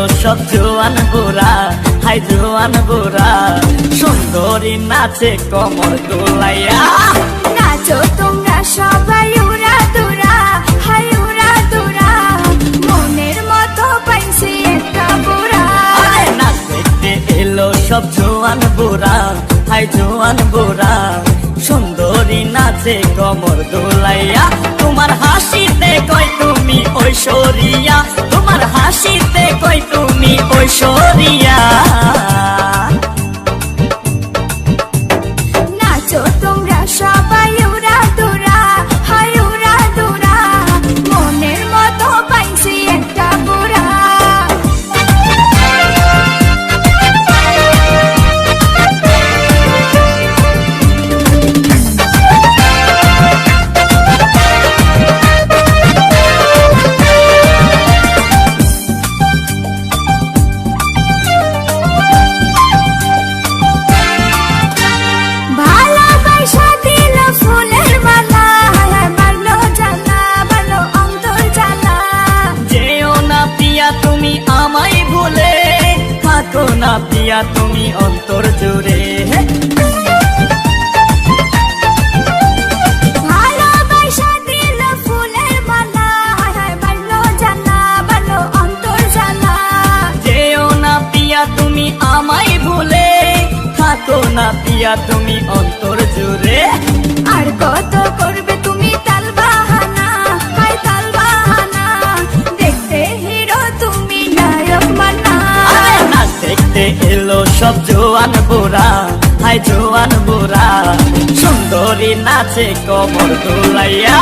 এলো সব জোয়ান বুড়া, হাই জোয়ান বুড়া, সুন্দরী নাচে কমর দোলাইয়া। নাচো তোমরা সবাই উড়া দুরা, হাই উড়া দুরা, মনের মতো পাইছি একটা বুড়া। নাচ দেখতে এলো সব জোয়ান বুড়া, হাই জোয়ান বুড়া, সুন্দরী নাচে কমর দোলাইয়া। তোমার হাসিতে কই তুমি ঐশ্বরিয়া, তোমার হাসিতে কই তুমি ঐশ্বরিয়া। নাচো তোমরা সবাই উড়া দুরা, হাই উড়া দুরা, মনের মতো পাইছি একটা বুড়া। ভালোবাসা দিল ফুলের মালা, বাড়লো জ্বালা, বাড়লো অন্তর জ্বালা। যেও না পিয়া তুমি আমায় ভুলে, থাকো না পিয়া তুমি অন্তর জুড়ে। ভালোবাসা দিল ফুলের মালা, বাড়লো জ্বালা, বাড়লো অন্তর জ্বালা। যেও না পিয়া তুমি আমায় ভুলে, থাকো না পিয়া তুমি অন্তর জুড়ে। আর কত করবে তুমি তাল বাহানা, হাই তাল বাহানা, দেখতে হিরো তুমি নায়ক মানা। নাচ দেখতে এলো সব জোয়ান বুড়া, হাই জোয়ান বুড়া, সুন্দরী নাচে কমর দোলাইয়া।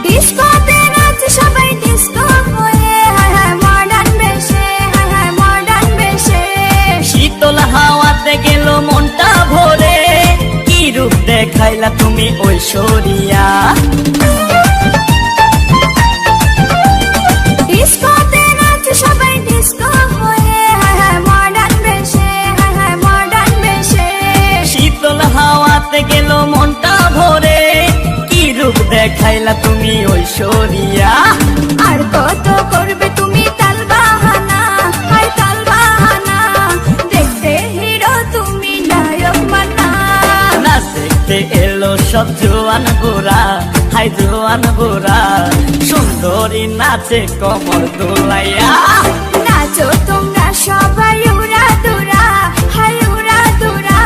ডিস্কোতে নাচে সবাই ডিস্কো হয়ে, মডার্ন বেশে, মডার্ন বেশে। শীতল হাওয়াতে গেল মনটা ভরে, কি রূপ দেখাইলা তুমি ঐশ্বরিয়া। ডিস্কোতে নাচে সবাই ডিস্কো হয়ে, মডার্ন বেশে, মডার্ন বেশে। শীতল হাওয়াতে গেল মনটা ভরে, কি রূপ দেখাইলা তুমি ঐশ্বরিয়া। আর কত করবে তুমি তাল বাহানা, হাই তাল বাহানা, দেখতে হিরো তুমি নায়ক মানা। নাচ দেখতে এলো সব জোয়ান বুড়া, হাই জোয়ান বুড়া, সুন্দরী নাচে কমর দোলাইয়া। নাচো তোমরা সবাই উড়া দুরা, হাই উড়া দুরা,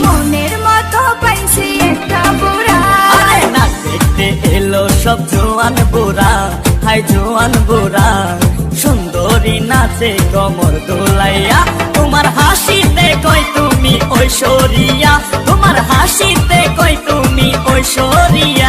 মনের মতো পাইছি একটা বুড়া। নাচ দেখতে এলো সব জোয়ান বুড়া, হাই জোয়ান বুড়া, সুন্দরী নাচে কমর দোলাইয়া। তোমার হাসিতে কই তুমি ঐশ্বরিয়া, তোমার হাসিতে কই তুমি ঐশ্বরিয়া।